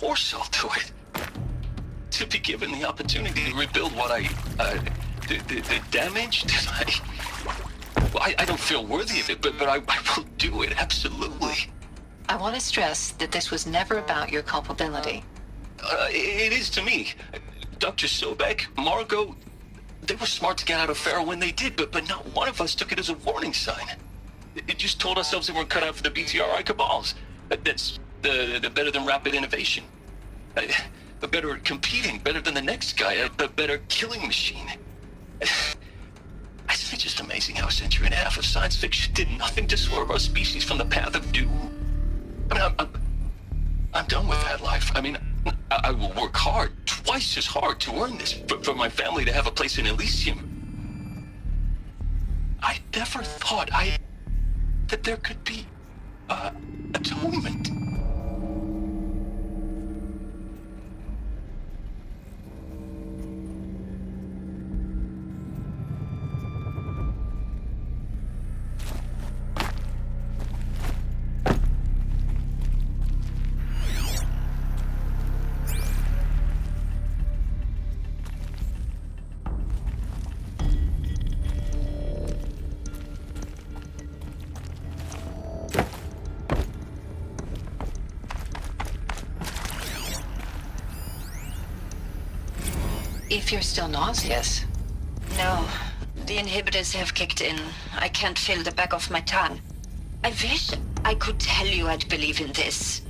foresight to it. To be given the opportunity to rebuild what the damage that I don't feel worthy of it, but I will do it, absolutely. I want to stress that this was never about your culpability. It is to me. Dr. Sobek, Margot, they were smart to get out of Pharaoh when they did, but not one of us took it as a warning sign. It just told ourselves that we're cut out for the BTRI cabals. That's the better than rapid innovation. Better at competing, better than the next guy, a better killing machine. It's just amazing how a century and a half of science fiction did nothing to swerve our species from the path of doom. I mean, I'm done with that life. I mean, I will work hard, twice as hard to earn this, for my family to have a place in Elysium. I never thought that there could be, atonement. If you're still nauseous. No, the inhibitors have kicked in. I can't feel the back of my tongue. I wish I could tell you I'd believe in this.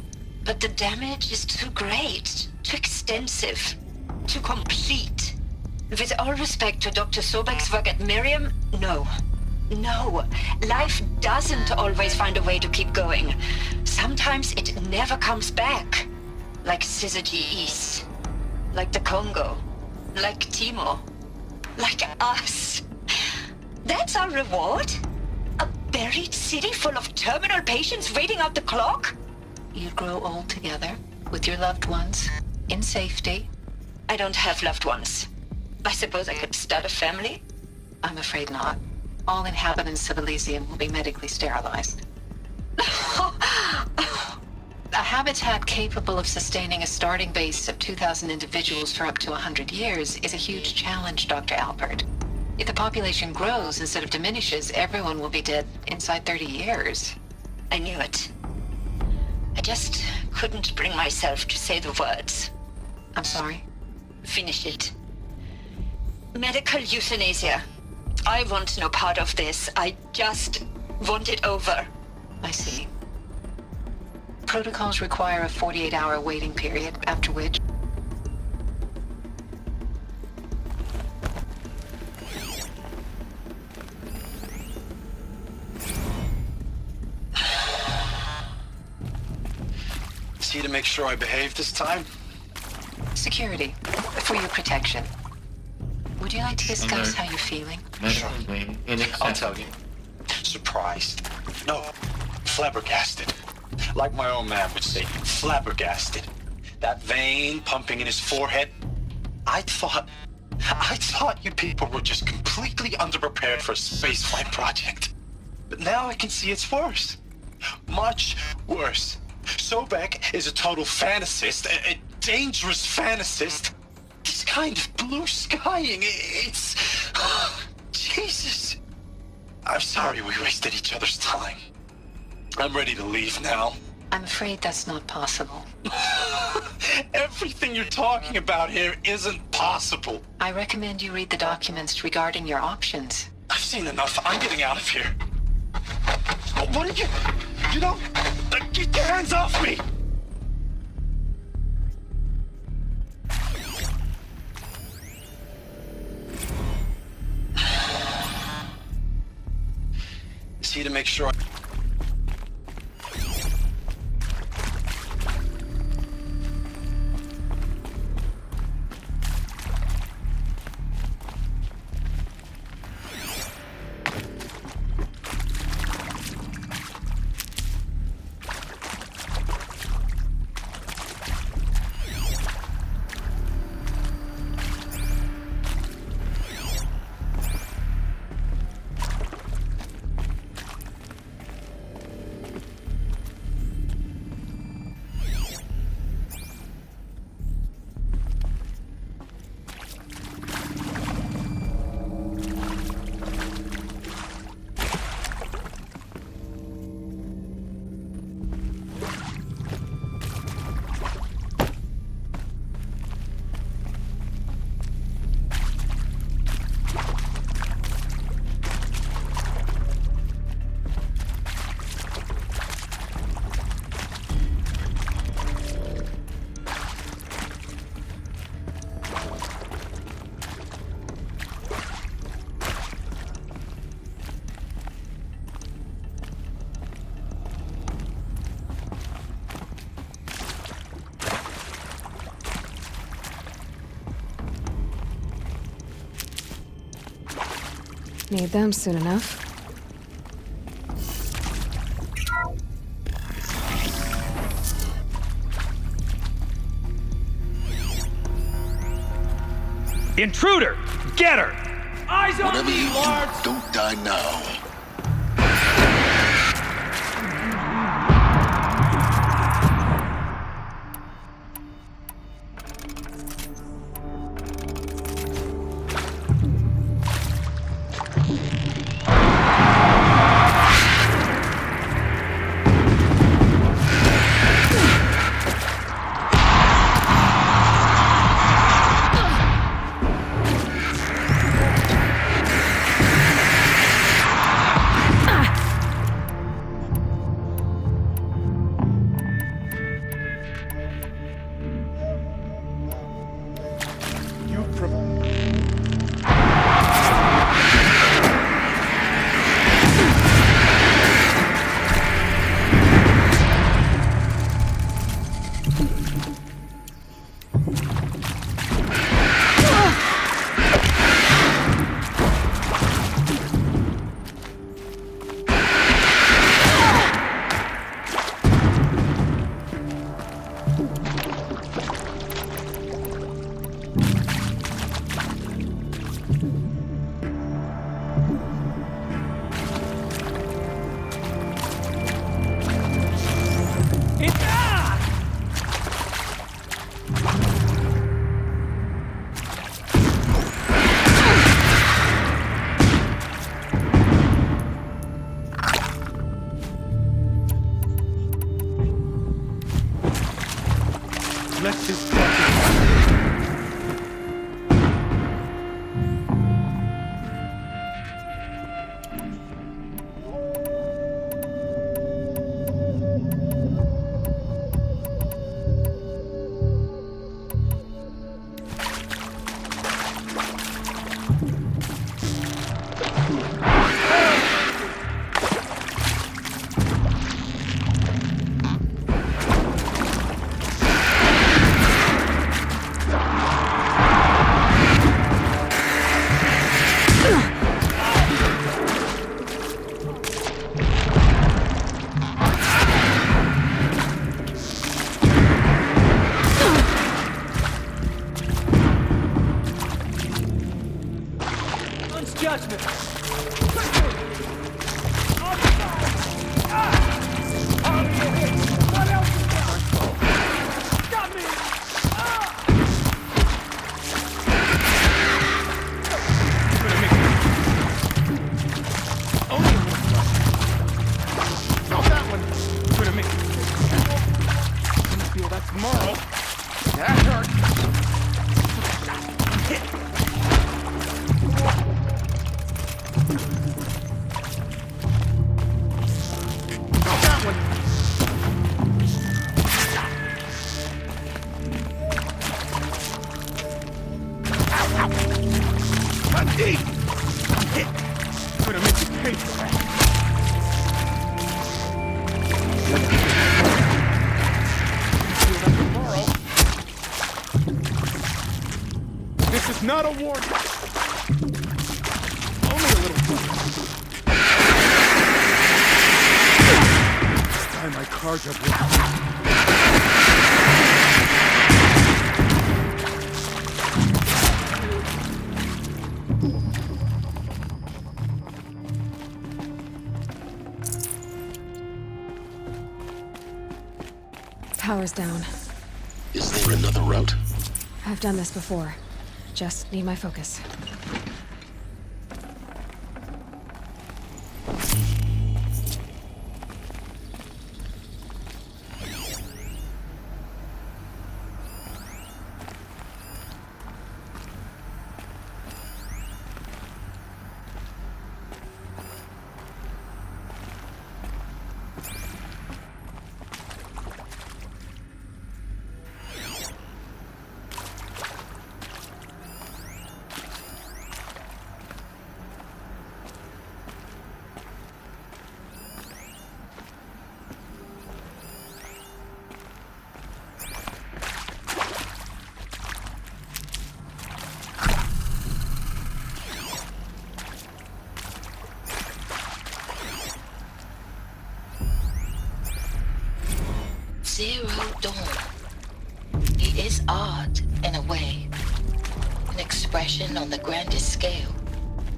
But the damage is too great, too extensive, too complete. With all respect to Dr. Sobek's work at Miriam, no. No, life doesn't always find a way to keep going. Sometimes it never comes back. Like Syzygy East. Like the Congo. Like Timo. Like us. That's our reward? A buried city full of terminal patients waiting out the clock? You'd grow old together, with your loved ones, in safety. I don't have loved ones. I suppose I could start a family? I'm afraid not. All inhabitants of Elysium will be medically sterilized. A habitat capable of sustaining a starting base of 2,000 individuals for up to 100 years is a huge challenge, Dr. Alpert. If the population grows instead of diminishes, everyone will be dead inside 30 years. I knew it. I just couldn't bring myself to say the words. I'm sorry? Finish it. Medical euthanasia. I want no part of this. I just want it over. I see. Protocols require a 48-hour waiting period, after which... See to make sure I behave this time? Security, for your protection. Would you like to discuss how you're feeling? Sure. I'll tell you. Surprised. No, flabbergasted. Like my own man would say, flabbergasted. That vein pumping in his forehead. I thought you people were just completely underprepared for a spaceflight project. But now I can see it's worse. Much worse. Sobek is a total fantasist, a dangerous fantasist. This kind of blue skying, it's... Jesus. I'm sorry we wasted each other's time. I'm ready to leave now. I'm afraid that's not possible. Everything you're talking about here isn't possible. I recommend you read the documents regarding your options. I've seen enough. I'm getting out of here. What are you... You know... Get your hands off me! See to make sure... Need them soon enough. Intruder! Get her! Eyes on Whatever me, you Lars! do, don't die now. Let's just fucking... Judgment! Tomorrow. That hurt. That one. Ow, ow. My teeth. Gonna make you pay for that. This is not a warning. Only a little fun. This time my cards are blocked. Power's down. Is there another route? I've done this before. Just need my focus. storm. He is art, in a way. An expression on the grandest scale.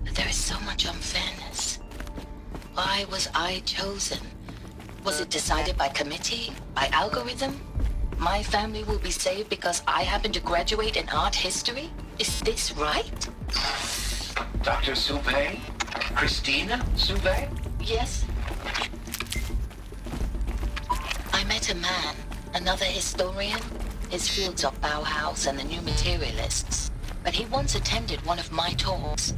But there is so much unfairness. Why was I chosen? Was it decided by committee? By algorithm? My family will be saved because I happen to graduate in art history? Is this right? Dr. Sauvé? Christina Sauvé? Yes. I met a man, another historian. His fields are Bauhaus and the New Materialists. But he once attended one of my talks.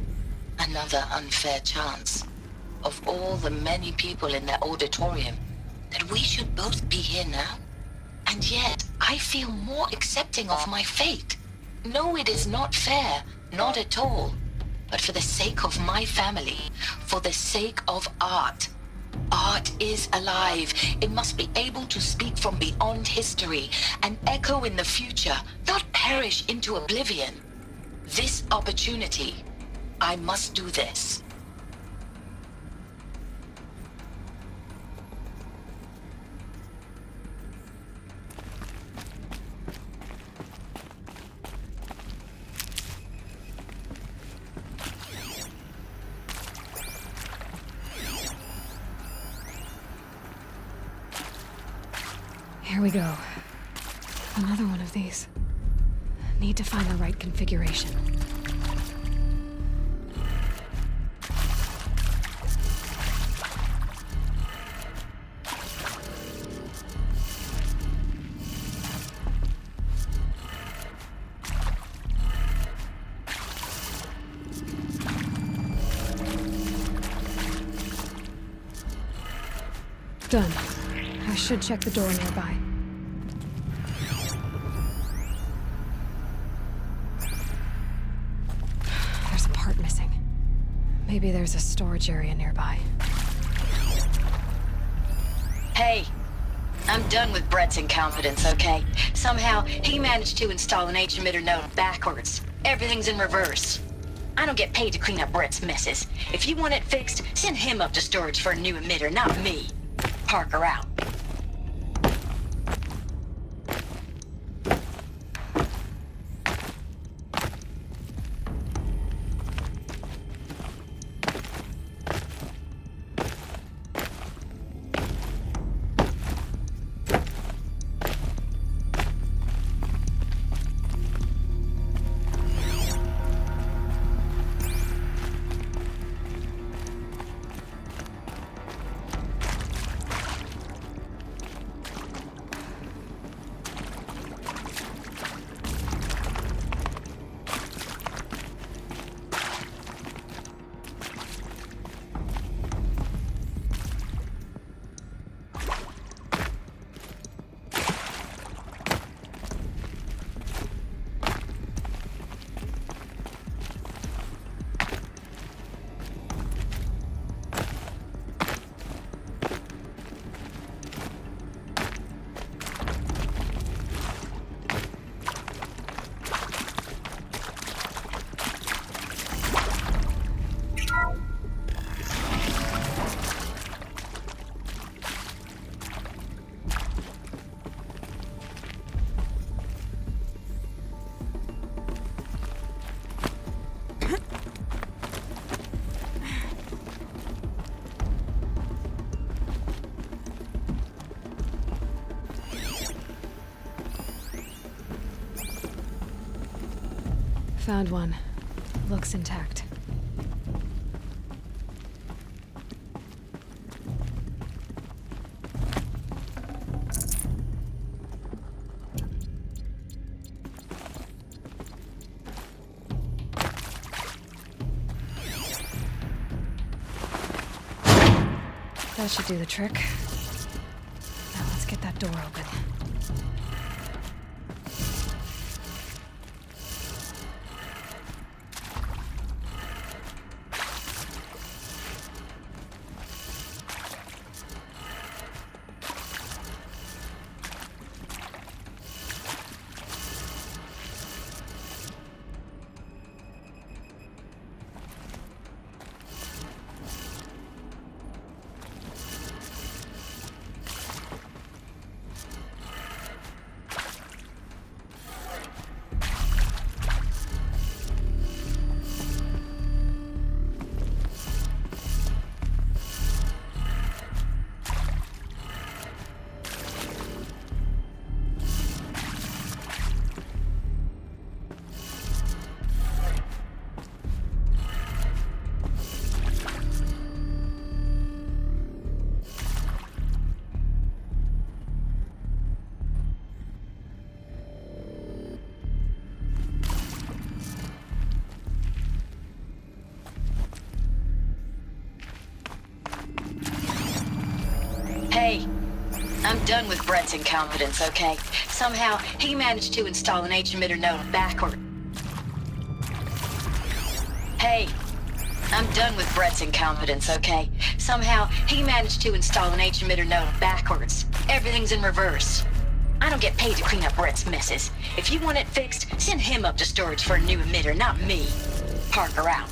Another unfair chance. Of all the many people in that auditorium, that we should both be here now. And yet, I feel more accepting of my fate. No, it is not fair. Not at all. But for the sake of my family, for the sake of art. Art is alive. It must be able to speak from beyond history and echo in the future, not perish into oblivion. This opportunity, I must do this. Here we go. Another one of these. Need to find the right configuration. Done. I should check the door nearby. There's a part missing. Maybe there's a storage area nearby. Hey, I'm done with Brett's incompetence, okay? Somehow, he managed to install an H-emitter node backwards. Everything's in reverse. I don't get paid to clean up Brett's messes. If you want it fixed, send him up to storage for a new emitter, not me. Parker out. Found one. Looks intact. That should do the trick. Now let's get that door open. I'm done with Brett's incompetence, okay? Somehow, he managed to install an H-emitter node backward. Hey, I'm done with Brett's incompetence, okay? Somehow, he managed to install an H-emitter node backwards. Everything's in reverse. I don't get paid to clean up Brett's messes. If you want it fixed, send him up to storage for a new emitter, not me. Parker out.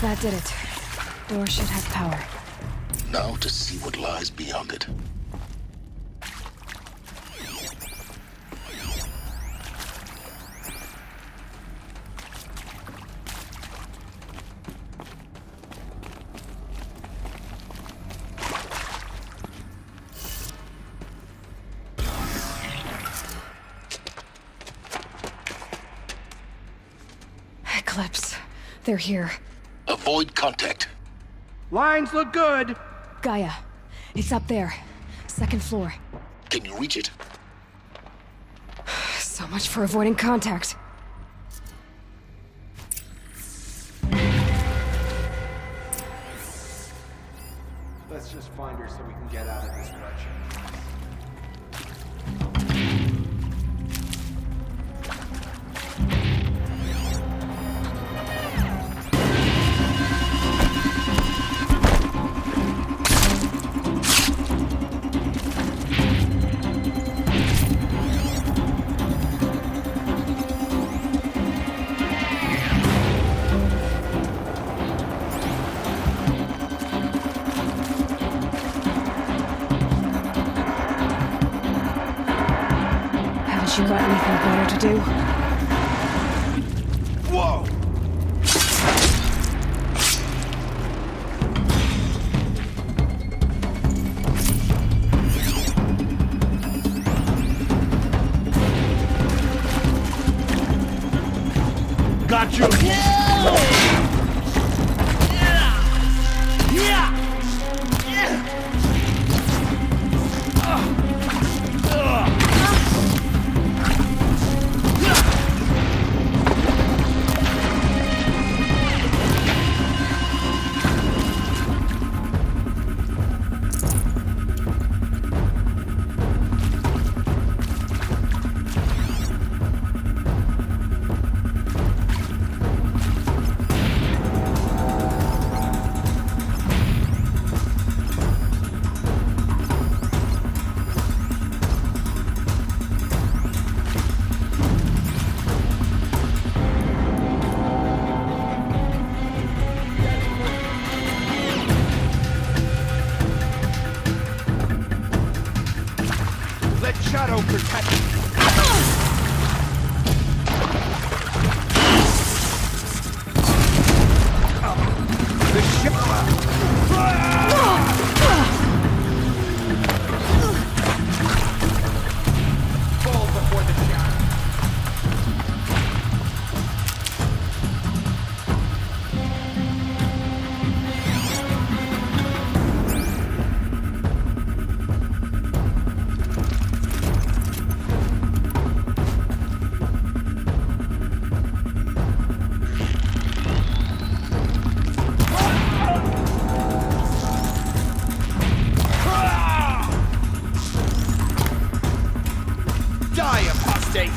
That did it. Door should have power. Now to see what lies beyond it. Eclipse. They're here. Avoid contact. Lines look good. Gaia. It's up there. Second floor. Can you reach it? So much for avoiding contact. Let's just find her so we can get out of this wretch. You got anything better to do? Whoa! Got you! shadow protect. The fall before the shadow. Die, apostate!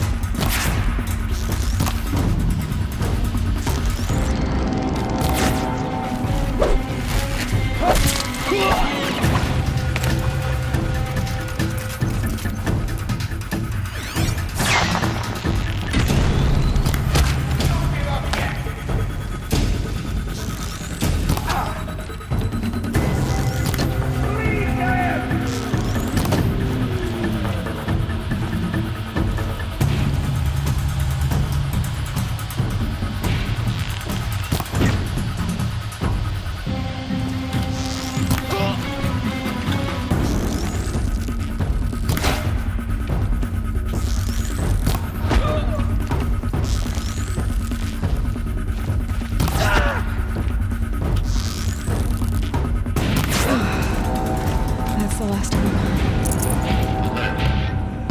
That's the last of them.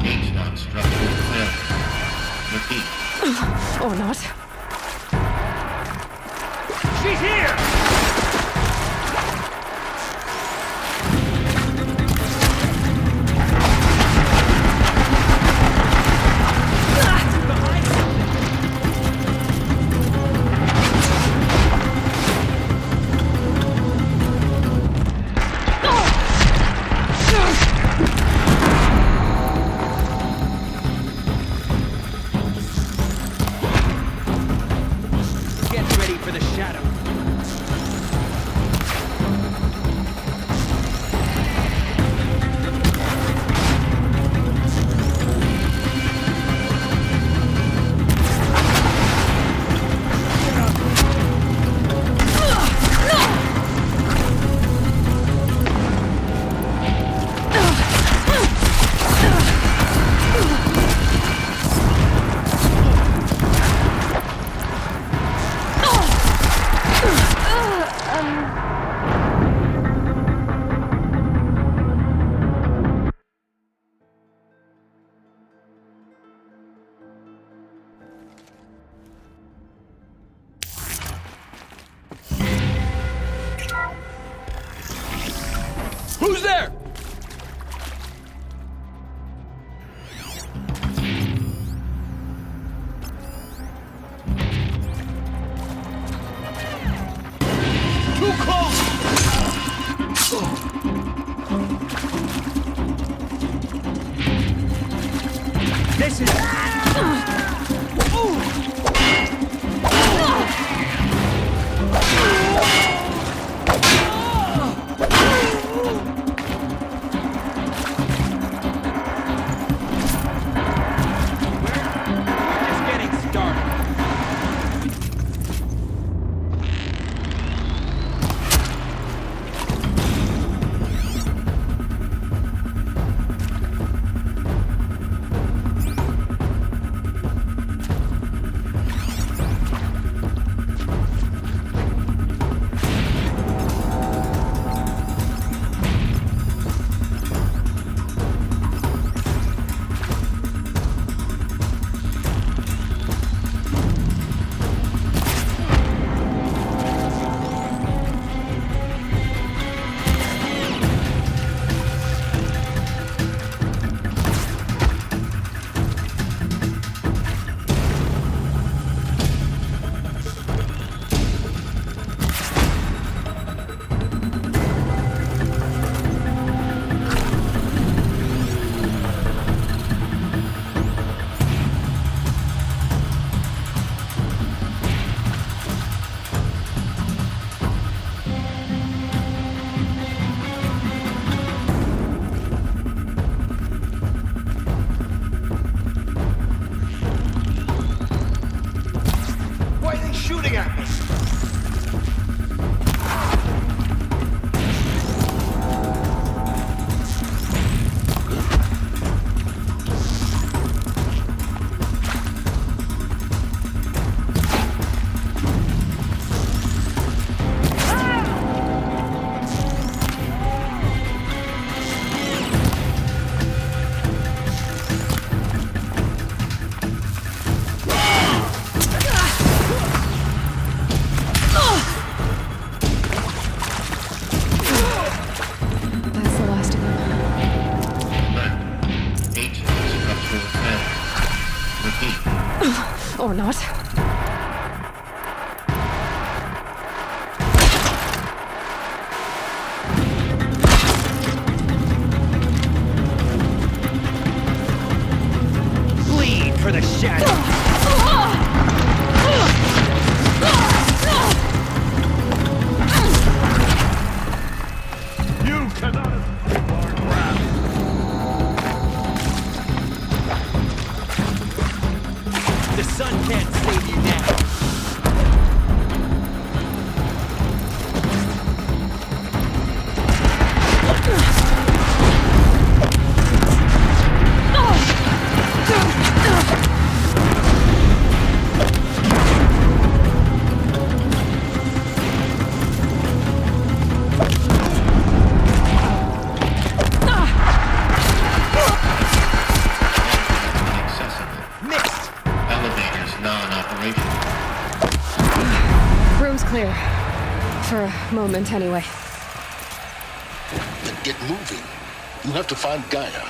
Gauge non-structural clear. Repeat. Or not. She's here! Get ready for the shadow. Who's there? Too close! This is... Just getting started. Or not. Bleed for the shadow. You cannot escape our grasp. The sun can't save you now. Inaccessible. Elevators non-operational. Room's clear. For a moment, anyway. Then get moving. You have to find Gaia.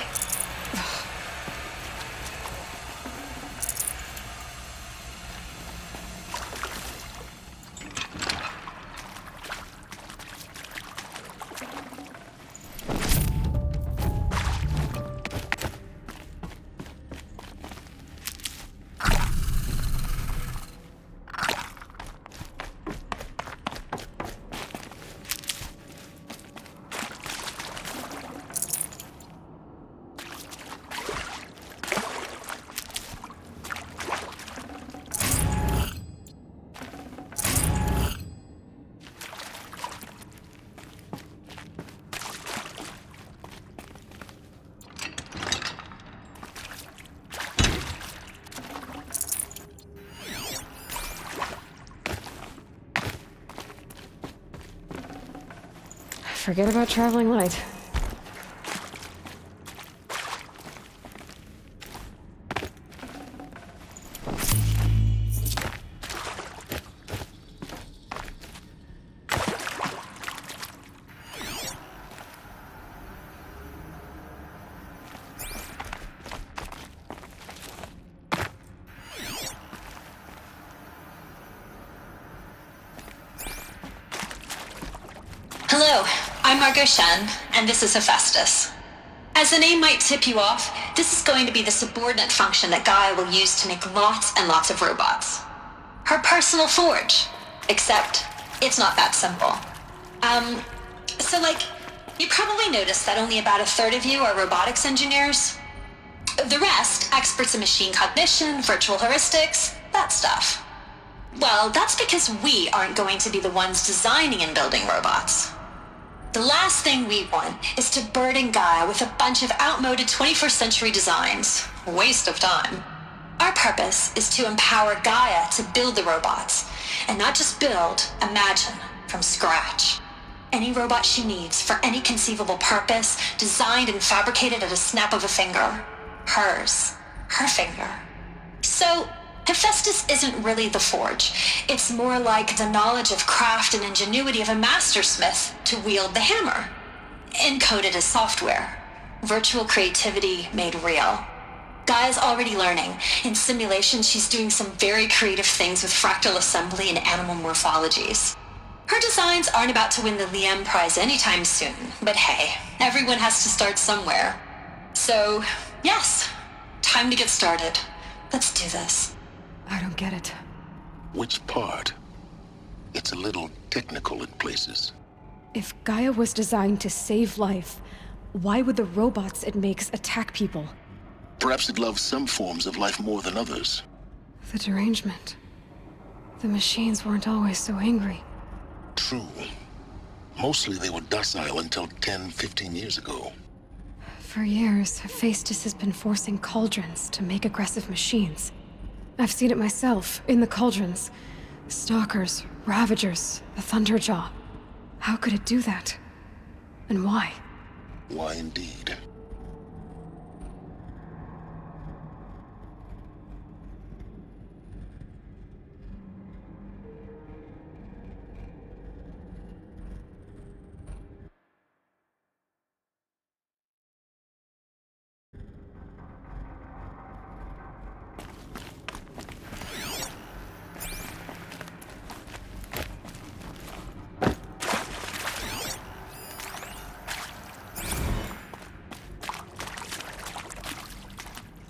Forget about traveling light. Hello, I'm Margot Shen, and this is Hephaestus. As the name might tip you off, this is going to be the subordinate function that Gaia will use to make lots and lots of robots. Her personal forge. Except, it's not that simple. You probably noticed that only about a third of you are robotics engineers. The rest, experts in machine cognition, virtual heuristics, that stuff. Well, that's because we aren't going to be the ones designing and building robots. The last thing we want is to burden Gaia with a bunch of outmoded 21st century designs. Waste of time. Our purpose is to empower Gaia to build the robots, and not just build, imagine, from scratch. Any robot she needs for any conceivable purpose, designed and fabricated at a snap of a finger. Hers. Her finger. So, Hephaestus isn't really the forge. It's more like the knowledge of craft and ingenuity of a mastersmith to wield the hammer. Encoded as software. Virtual creativity made real. Gaia's already learning. In simulation, she's doing some very creative things with fractal assembly and animal morphologies. Her designs aren't about to win the Liam Prize anytime soon, but hey, everyone has to start somewhere. So, yes, time to get started. Let's do this. I don't get it. Which part? It's a little technical in places. If Gaia was designed to save life, why would the robots it makes attack people? Perhaps it loves some forms of life more than others. The derangement. The machines weren't always so angry. True. Mostly they were docile until 10, 15 years ago. For years, Hephaestus has been forcing cauldrons to make aggressive machines. I've seen it myself, in the cauldrons. Stalkers, Ravagers, the Thunderjaw. How could it do that? And why? Why indeed?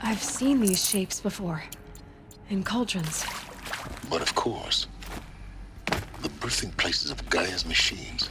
I've seen these shapes before. In cauldrons. But of course, the birthing places of Gaia's machines.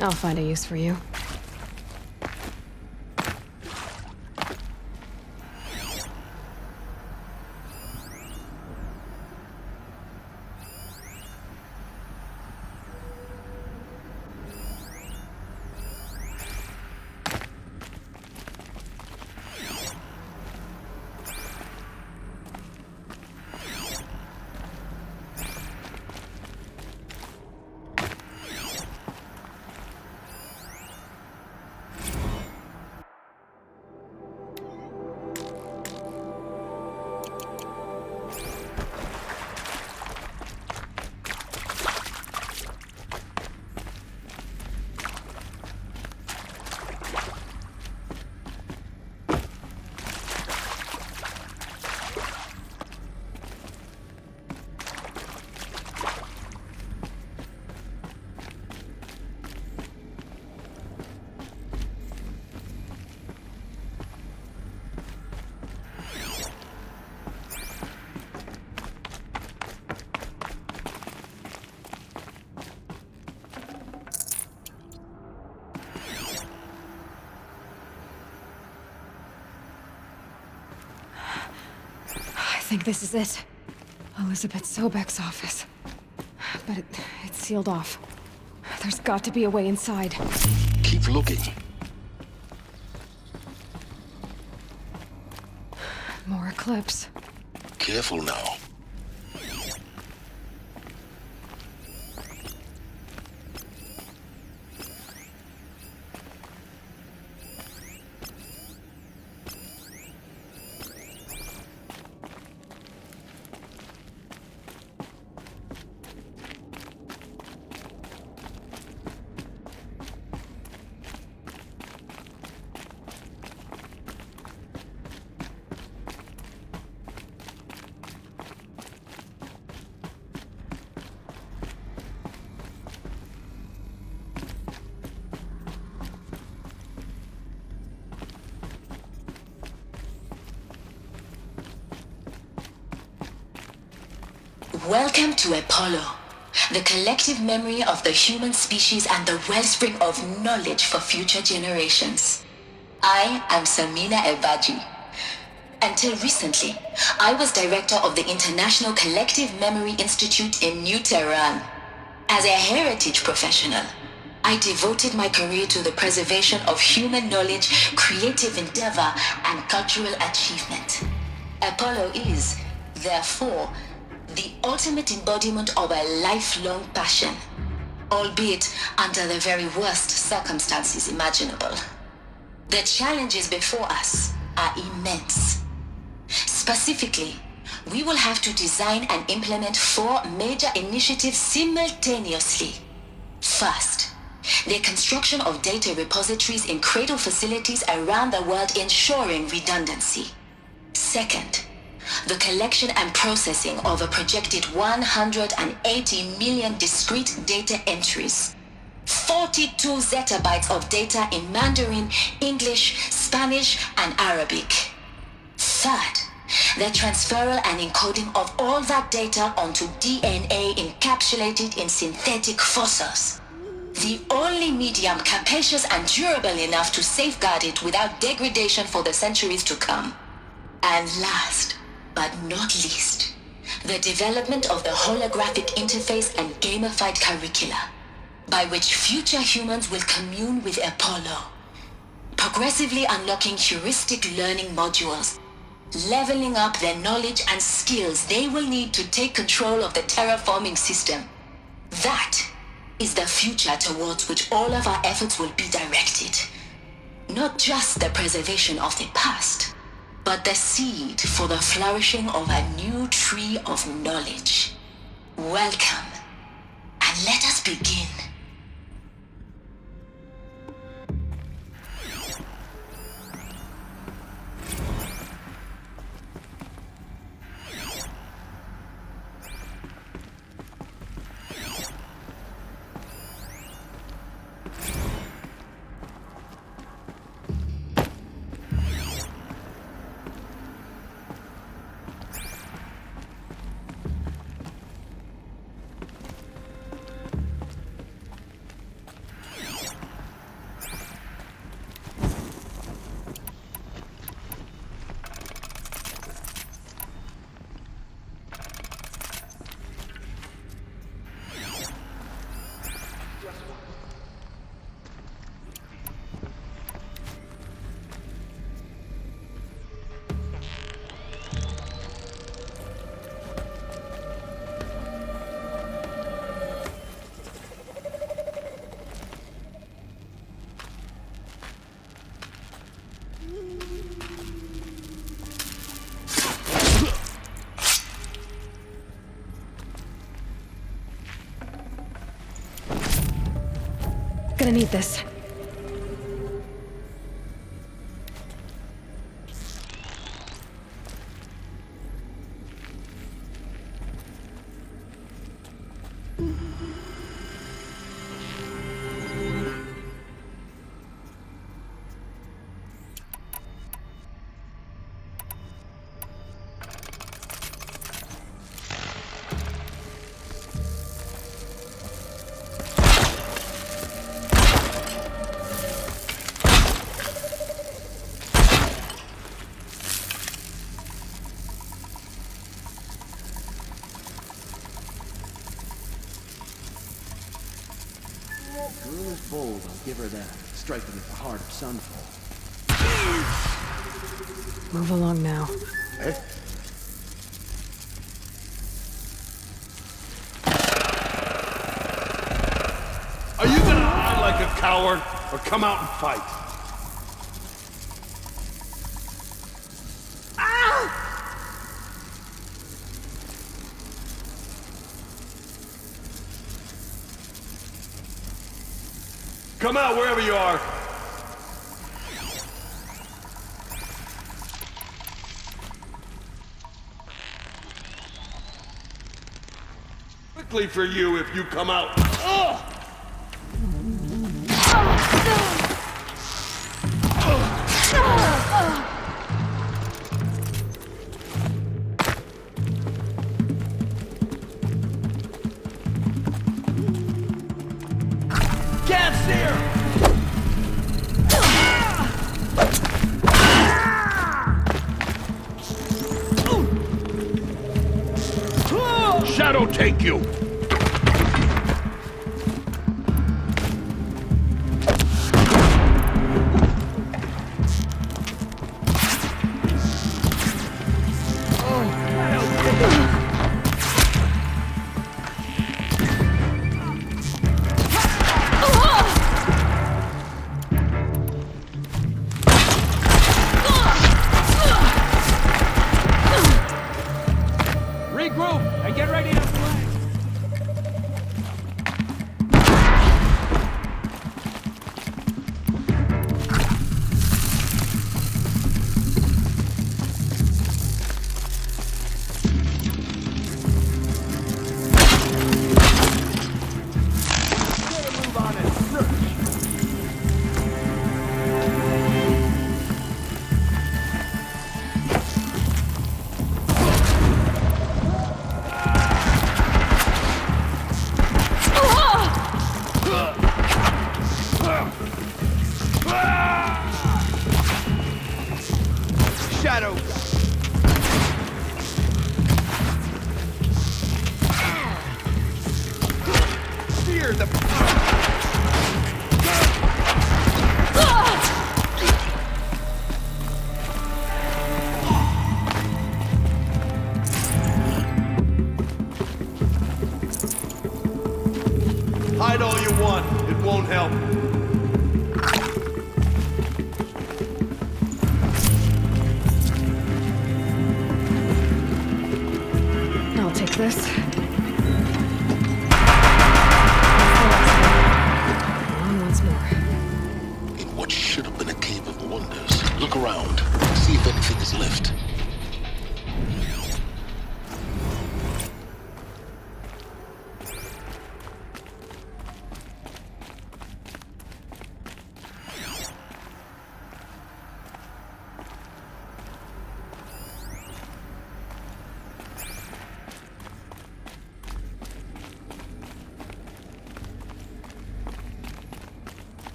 I'll find a use for you. I think this is it. Elizabeth Sobek's office. But it's sealed off. There's got to be a way inside. Keep looking. More Eclipse. Careful now. Welcome to Apollo, the collective memory of the human species and the wellspring of knowledge for future generations. I am Samina Ebaji. Until recently, I was director of the International Collective Memory Institute in New Tehran. As a heritage professional, I devoted my career to the preservation of human knowledge, creative endeavor, and cultural achievement. Apollo is, therefore, the ultimate embodiment of a lifelong passion, albeit under the very worst circumstances imaginable. The challenges before us are immense. Specifically, we will have to design and implement 4 major initiatives simultaneously. First, the construction of data repositories in cradle facilities around the world, ensuring redundancy. Second, the collection and processing of a projected 180 million discrete data entries, 42 zettabytes of data in Mandarin, English, Spanish, and Arabic. Third, the transferal and encoding of all that data onto DNA encapsulated in synthetic fossils, the only medium capacious and durable enough to safeguard it without degradation for the centuries to come. And last, but not least, the development of the holographic interface and gamified curricula. by which future humans will commune with Apollo, progressively unlocking heuristic learning modules, leveling up their knowledge and skills they will need to take control of the terraforming system. That is the future towards which all of our efforts will be directed. Not just the preservation of the past, but the seed for the flourishing of a new tree of knowledge. Welcome, and let us begin. Gonna need this. Girl is bold, I'll give her that. Striking at the heart of Sunfall. Move along now. Eh? Are you gonna hide like a coward, or come out and fight? Come out wherever you are. Quickly for you if you come out. Ugh! Can't see her! Shadow take you! Regroup and get ready to flank. Move on and search. Shadow. Fear the... help. I'll take this. On once more. In what should have been a cave of wonders. Look around. See if anything is left.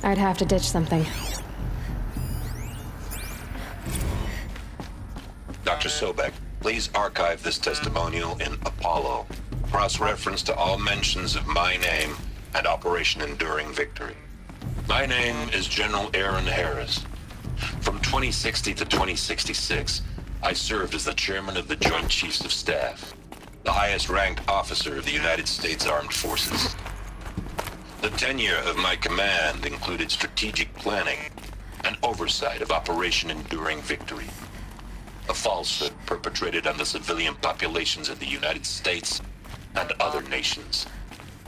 I'd have to ditch something. Dr. Sobek, please archive this testimonial in Apollo. Cross-reference to all mentions of my name and Operation Enduring Victory. My name is General Aaron Harris. From 2060 to 2066, I served as the chairman of the Joint Chiefs of Staff, the highest-ranked officer of the United States Armed Forces. The tenure of my command included strategic planning and oversight of Operation Enduring Victory, a falsehood perpetrated on the civilian populations of the United States and other nations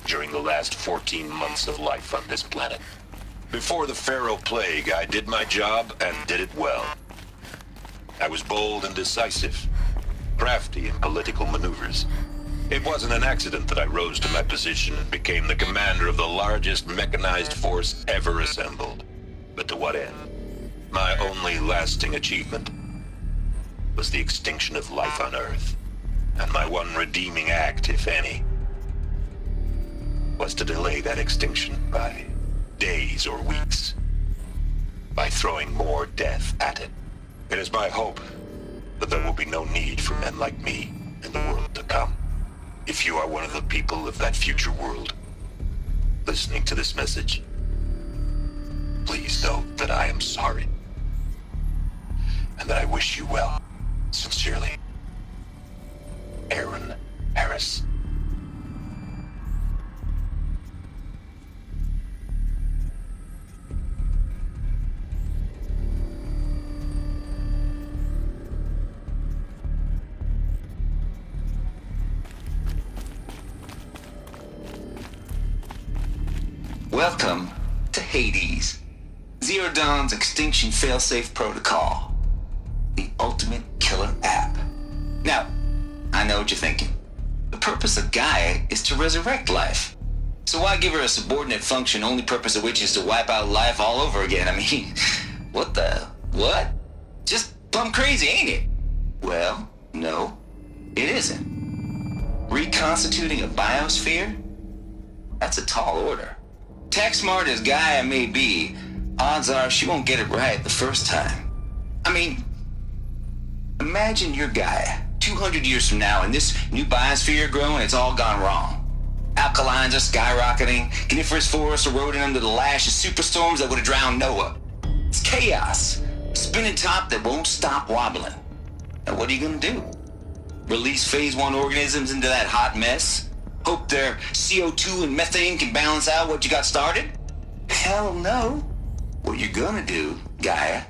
during the last 14 months of life on this planet. Before the Pharaoh Plague, I did my job and did it well. I was bold and decisive, crafty in political maneuvers. It wasn't an accident that I rose to my position and became the commander of the largest mechanized force ever assembled. But to what end? My only lasting achievement was the extinction of life on Earth. And my one redeeming act, if any, was to delay that extinction by days or weeks, by throwing more death at it. It is my hope that there will be no need for men like me in the world to come. If you are one of the people of that future world listening to this message, please know that I am sorry and that I wish you well. Sincerely, Aaron Harris. Welcome to Hades, Zero Dawn's extinction failsafe protocol, the ultimate killer app. Now, I know what you're thinking. The purpose of Gaia is to resurrect life. So why give her a subordinate function, only purpose of which is to wipe out life all over again? I mean, what? Just plumb crazy, ain't it? Well, no, it isn't. Reconstituting a biosphere? That's a tall order. Tax smart as Gaia may be, odds are she won't get it right the first time. I mean, imagine you're Gaia, 200 years from now, and this new biosphere growing, it's all gone wrong. Alkalines are skyrocketing, coniferous forests eroding under the lash of superstorms that would have drowned Noah. It's chaos, a spinning top that won't stop wobbling. Now what are you gonna do? Release phase 1 organisms into that hot mess? Hope their CO2 and methane can balance out what you got started? Hell no. What you're gonna do, Gaia,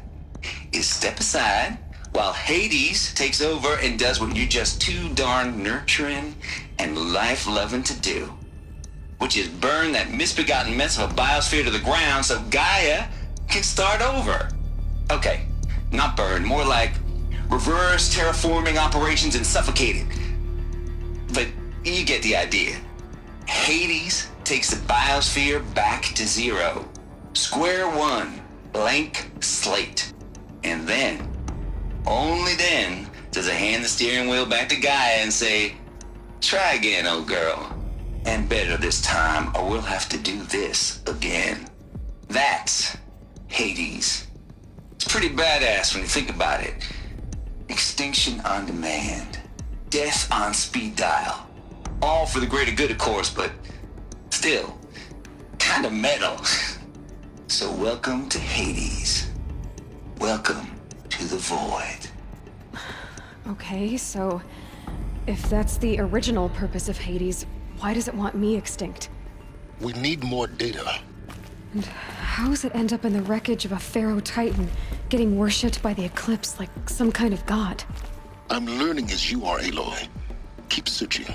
is step aside while Hades takes over and does what you're just too darn nurturing and life-loving to do, which is burn that misbegotten mess of a biosphere to the ground so Gaia can start over. Okay, not burn, more like reverse terraforming operations, and suffocated. But you get the idea. Hades takes the biosphere back to zero. Square one, blank slate. And then, only then, does it hand the steering wheel back to Gaia and say, try again, old girl. And better this time, or we'll have to do this again. That's Hades. It's pretty badass when you think about it. Extinction on demand. Death on speed dial. All for the greater good, of course, but still, kind of metal. So welcome to Hades. Welcome to the void. Okay, so if that's the original purpose of Hades, why does it want me extinct? We need more data. And how does it end up in the wreckage of a Pharaoh Titan, getting worshipped by the Eclipse like some kind of god? I'm learning as you are, Aloy. Keep searching.